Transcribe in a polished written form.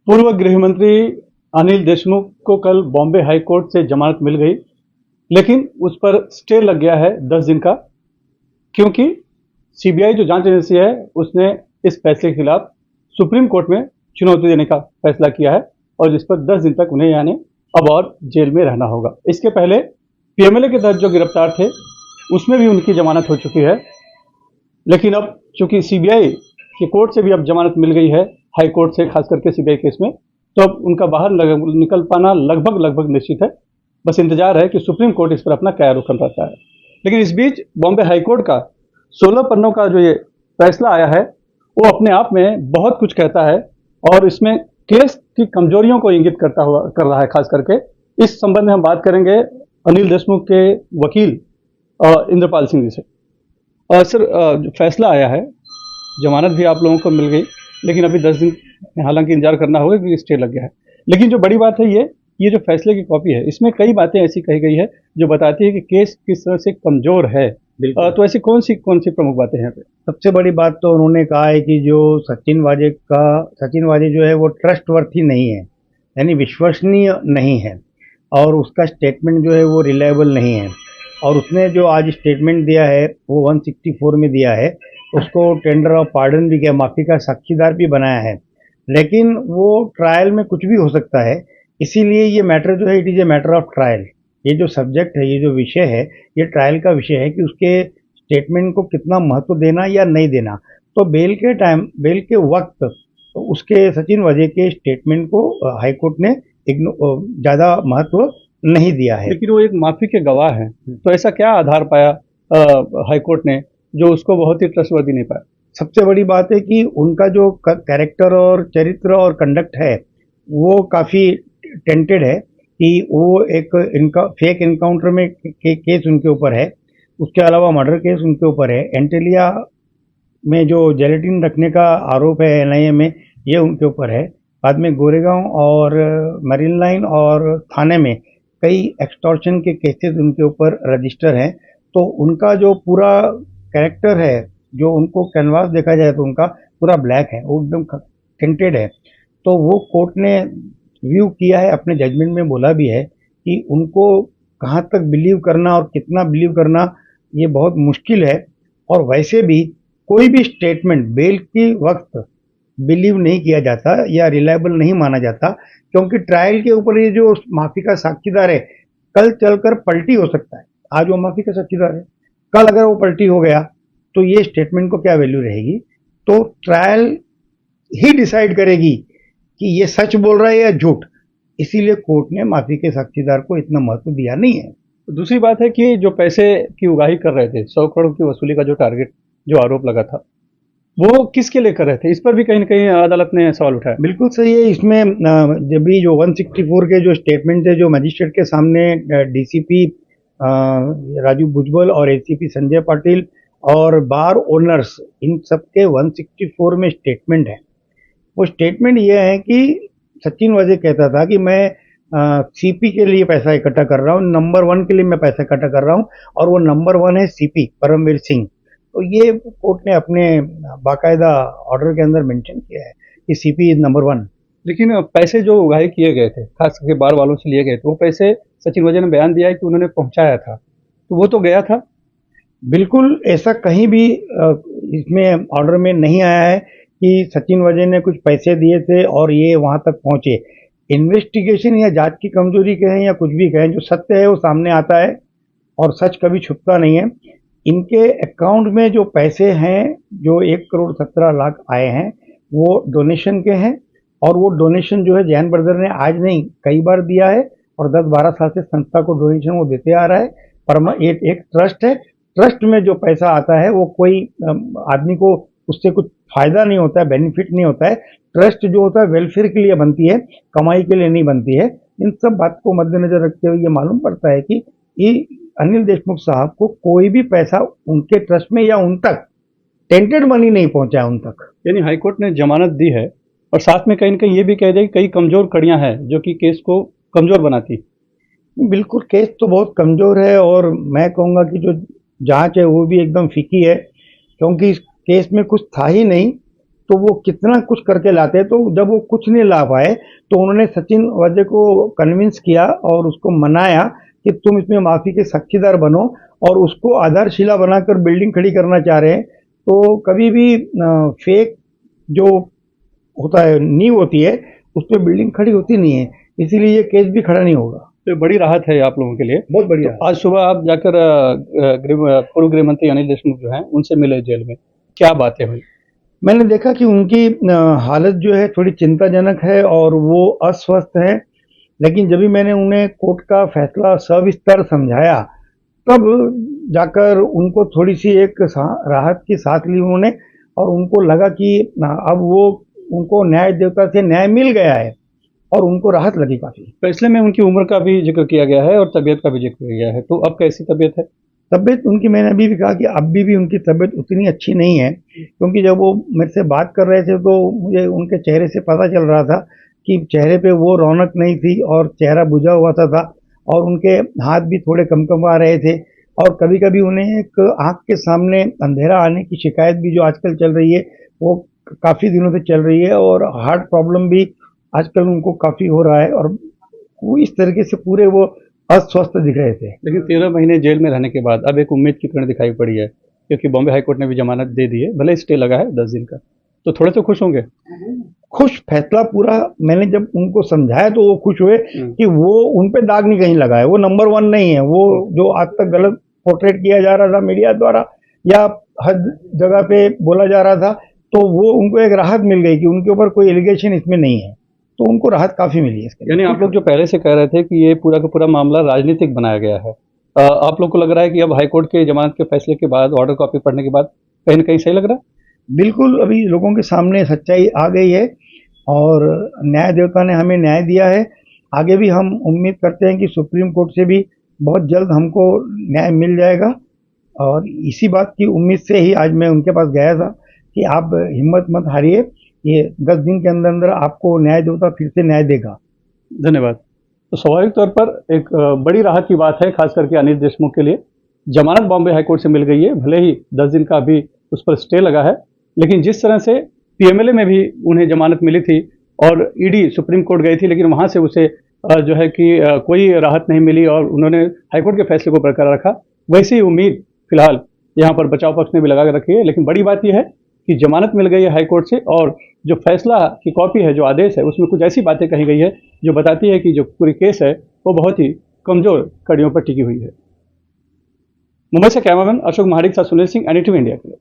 पूर्व गृह मंत्री अनिल देशमुख को कल बॉम्बे हाई कोर्ट से जमानत मिल गई, लेकिन उस पर स्टे लग गया है 10 दिन का, क्योंकि सीबीआई जो जांच एजेंसी है उसने इस फैसले के खिलाफ सुप्रीम कोर्ट में चुनौती देने का फैसला किया है और जिस पर 10 दिन तक उन्हें यानी अब और जेल में रहना होगा। इसके पहले पीएमएलए के तहत जो गिरफ्तार थे उसमें भी उनकी जमानत हो चुकी है, लेकिन अब चूंकि सीबीआई की कोर्ट से भी अब जमानत मिल गई है, हाई कोर्ट से, खास करके सीबीआई केस में, तो अब उनका बाहर निकल पाना लगभग निश्चित है। बस इंतजार है कि सुप्रीम कोर्ट इस पर अपना क्या रुख करता है। लेकिन इस बीच बॉम्बे हाई कोर्ट का 16 पन्नों का जो ये फैसला आया है वो अपने आप में बहुत कुछ कहता है और इसमें केस की कमजोरियों को इंगित कर रहा है। खास करके इस संबंध में हम बात करेंगे अनिल देशमुख के वकील इंद्रपाल सिंह जी से। सर, जो फैसला आया है, जमानत भी आप लोगों को मिल गई, लेकिन अभी 10 दिन हालांकि इंतजार करना होगा क्योंकि स्टे लग गया है। लेकिन जो बड़ी बात है ये जो फैसले की कॉपी है, इसमें कई बातें ऐसी कही गई है जो बताती है कि केस किस तरह से कमजोर है। तो ऐसी कौन सी प्रमुख बातें हैं यहाँ पे? सबसे बड़ी बात तो उन्होंने कहा है कि जो सचिन वाजे जो है वो ट्रस्टवर्थी नहीं है, यानी विश्वसनीय नहीं है, और उसका स्टेटमेंट जो है वो रिलायबल नहीं है। और उसने जो आज स्टेटमेंट दिया है वो 164 में दिया है, उसको टेंडर ऑफ पार्डन भी किया, माफ़ी का साक्षीदार भी बनाया है, लेकिन वो ट्रायल में कुछ भी हो सकता है। इसीलिए ये मैटर जो है, it is a matter of trial. ये जो सब्जेक्ट है, ये जो विषय है, ये ट्रायल का विषय है कि उसके स्टेटमेंट को कितना महत्व देना या नहीं देना। तो बेल के वक्त तो उसके सचिन वाजे के स्टेटमेंट को हाईकोर्ट ने ज़्यादा महत्व नहीं दिया है। लेकिन वो एक माफी के गवाह हैं, तो ऐसा क्या आधार पाया हाईकोर्ट ने जो उसको बहुत ही ट्रस्टवर्दी नहीं पाया? सबसे बड़ी बात है कि उनका जो कैरेक्टर और चरित्र और कंडक्ट है वो काफ़ी टेंटेड है कि वो एक इनका फेक इनकाउंटर में केस उनके ऊपर है, उसके अलावा मर्डर केस उनके ऊपर है, एंटेलिया में जो जेलेटिन रखने का आरोप है एनआईए में, ये उनके ऊपर है। बाद में गोरेगांव और मरीन लाइन और थाने में कई एक्सटॉर्शन के केसेस उनके ऊपर रजिस्टर हैं। तो उनका जो पूरा कैरेक्टर है, जो उनको कैनवास देखा जाए तो उनका पूरा ब्लैक है, वो एकदम टेंटेड है। तो वो कोर्ट ने व्यू किया है, अपने जजमेंट में बोला भी है कि उनको कहाँ तक बिलीव करना और कितना बिलीव करना ये बहुत मुश्किल है। और वैसे भी कोई भी स्टेटमेंट बेल के वक्त बिलीव नहीं किया जाता या रिलायबल नहीं माना जाता, क्योंकि ट्रायल के ऊपर ये जो माफी का साक्षीदार है कल चलकर पलटी हो सकता है। आज वो माफी का साक्षीदार है, कल अगर वो पलटी हो गया तो ये स्टेटमेंट को क्या वैल्यू रहेगी? तो ट्रायल ही डिसाइड करेगी कि ये सच बोल रहा है या झूठ। इसीलिए कोर्ट ने माफी के साक्षीदार को इतना महत्व दिया नहीं है। दूसरी बात है कि जो पैसे की उगाही कर रहे थे, 100 करोड़ की वसूली का जो टारगेट, जो आरोप लगा था, वो किसके लिए कर रहे थे? इस पर भी कहीं ना कहीं अदालत ने सवाल उठाया। बिल्कुल सही है। इसमें जब भी जो 164 के जो स्टेटमेंट है, जो मजिस्ट्रेट के सामने डीसीपी राजू भुजबल और एसीपी संजय पाटिल और बार ओनर्स, इन सब के 164 में स्टेटमेंट है। वो स्टेटमेंट ये है कि सचिन वाजे कहता था कि मैं सीपी के लिए पैसा इकट्ठा कर रहा हूँ, नंबर 1 के लिए मैं पैसा इकट्ठा कर रहा हूँ, और वो नंबर 1 है सीपी परमवीर सिंह। तो ये कोर्ट ने अपने बाकायदा ऑर्डर के अंदर मेंशन किया है कि सीपी इज नंबर 1। लेकिन पैसे जो उगाही किए गए थे, खास करके बार वालों से लिए गए थे, वो पैसे सचिन वाजे ने बयान दिया है कि उन्होंने पहुंचाया था, तो वो तो गया था। बिल्कुल ऐसा कहीं भी इसमें ऑर्डर में नहीं आया है कि सचिन वाजे ने कुछ पैसे दिए थे और ये वहां तक पहुंचे। इन्वेस्टिगेशन या जांच की कमजोरी कहें या कुछ भी कहें, जो सत्य है वो सामने आता है और सच कभी छुपता नहीं है। इनके अकाउंट में जो पैसे हैं, जो 1,17,00,000 आए हैं, वो डोनेशन के हैं, और वो डोनेशन जो है जैन ब्रदर ने आज नहीं कई बार दिया है, और 10-12 साल से संस्था को डोनेशन वो देते आ रहा है। पर एक ट्रस्ट है, ट्रस्ट में जो पैसा आता है वो कोई आदमी को उससे कुछ फायदा नहीं होता है, बेनिफिट नहीं होता है। ट्रस्ट जो होता है वेलफेयर के लिए बनती है, कमाई के लिए नहीं बनती है। इन सब बात को मद्देनजर रखते हुए ये मालूम पड़ता है कि ये अनिल देशमुख साहब को कोई भी पैसा उनके ट्रस्ट में या उन तक टेंटेड मनी नहीं पहुंचा उन तक। यानी हाईकोर्ट ने जमानत दी है और साथ में कहीं ना कहीं ये भी कह दिया कि कई कमजोर कड़ियां हैं जो कि केस को कमजोर बनाती। बिल्कुल, केस तो बहुत कमजोर है, और मैं कहूँगा कि जो जांच है वो भी एकदम फीकी है, क्योंकि इस केस में कुछ था ही नहीं। तो वो कितना कुछ करके लाते हैं। तो जब वो कुछ नहीं ला पाए तो उन्होंने सचिन वाजे को कन्विंस किया और उसको मनाया कि तुम इसमें माफी के साक्षीदार बनो, और उसको आधारशिला बनाकर बिल्डिंग खड़ी करना चाह रहे हैं। तो कभी भी फेक जो होता है, नींव होती है, उस पर बिल्डिंग खड़ी होती नहीं है, इसीलिए ये केस भी खड़ा नहीं होगा। तो बड़ी राहत है आप लोगों के लिए। बहुत बढ़िया। तो आज सुबह आप जाकर पूर्व गृह मंत्री अनिल देशमुख जो हैं उनसे मिले जेल में, क्या बातें हुई? मैंने देखा कि उनकी हालत जो है थोड़ी चिंताजनक है और वो अस्वस्थ है, लेकिन जब भी मैंने उन्हें कोर्ट का फैसला सविस्तर समझाया, तब जाकर उनको थोड़ी सी एक राहत की सांस ली उन्होंने, और उनको लगा कि अब वो उनको न्याय देवता से न्याय मिल गया है, और उनको राहत लगी काफी। फैसले में उनकी उम्र का भी जिक्र किया गया है और तबीयत का भी जिक्र किया गया है, तो अब कैसी तबीयत है? तबीयत उनकी, मैंने अभी भी कहा कि अभी भी उनकी तबीयत उतनी अच्छी नहीं है, क्योंकि जब वो मेरे से बात कर रहे थे तो मुझे उनके चेहरे से पता चल रहा था कि चेहरे पे वो रौनक नहीं थी और चेहरा बुझा हुआ था, और उनके हाथ भी थोड़े कमकमा रहे थे, और कभी कभी उन्हें एक आँख के सामने अंधेरा आने की शिकायत भी जो आजकल चल रही है, वो काफ़ी दिनों से चल रही है, और हार्ट प्रॉब्लम भी आजकल उनको काफ़ी हो रहा है, और वो इस तरीके से पूरे वो अस्वस्थ दिख रहे थे। लेकिन 13 महीने जेल में रहने के बाद अब एक उम्मीद की किरण दिखाई पड़ी है, क्योंकि बॉम्बे हाईकोर्ट ने भी जमानत दे दी है, भले स्टे लगा है 10 दिन का, तो थोड़े तो खुश होंगे? खुश, फैसला पूरा मैंने जब उनको समझाया तो वो खुश हुए कि वो उन पे दाग नहीं कहीं लगा है, वो नंबर 1 नहीं है। वो जो आज तक गलत पोर्ट्रेट किया जा रहा था मीडिया द्वारा या हर जगह पे बोला जा रहा था, तो वो उनको एक राहत मिल गई कि उनके ऊपर कोई एलिगेशन इसमें नहीं है, तो उनको राहत काफी मिली है इसके। यानी आप लोग जो पहले से कह रहे थे कि ये पूरा का पूरा मामला राजनीतिक बनाया गया है, आप लोग को लग रहा है कि अब हाईकोर्ट के जमानत के फैसले के बाद, ऑर्डर कॉपी पढ़ने के बाद कहीं न कहीं सही लग रहा है? बिल्कुल, अभी लोगों के सामने सच्चाई आ गई है और न्याय देवता ने हमें न्याय दिया है। आगे भी हम उम्मीद करते हैं कि सुप्रीम कोर्ट से भी बहुत जल्द हमको न्याय मिल जाएगा, और इसी बात की उम्मीद से ही आज मैं उनके पास गया था कि आप हिम्मत मत हारिए, ये 10 दिन के अंदर अंदर आपको न्याय देवता फिर से न्याय देगा। धन्यवाद। तो स्वाभाविक तौर पर एक बड़ी राहत की बात है, खास करके अनिल देशमुख के लिए। जमानत बॉम्बे हाईकोर्ट से मिल गई है, भले ही 10 दिन का अभी उस पर स्टे लगा है, लेकिन जिस तरह से पीएमएलए में भी उन्हें जमानत मिली थी और ईडी सुप्रीम कोर्ट गई थी, लेकिन वहाँ से उसे जो है कि कोई राहत नहीं मिली और उन्होंने हाईकोर्ट के फैसले को बरकरार रखा, वैसी ही उम्मीद फिलहाल यहाँ पर बचाव पक्ष ने भी लगा रखी है। लेकिन बड़ी बात यह है कि जमानत मिल गई है हाईकोर्ट से, और जो फैसला की कॉपी है, जो आदेश है, उसमें कुछ ऐसी बातें कही गई है जो बताती है कि जो पूरी केस है वो बहुत ही कमजोर कड़ियों पर टिकी हुई है। मुंबई से कैमरामैन अशोक महाडिक के साथ सुनील सिंह, एनडीटीवी इंडिया के लिए।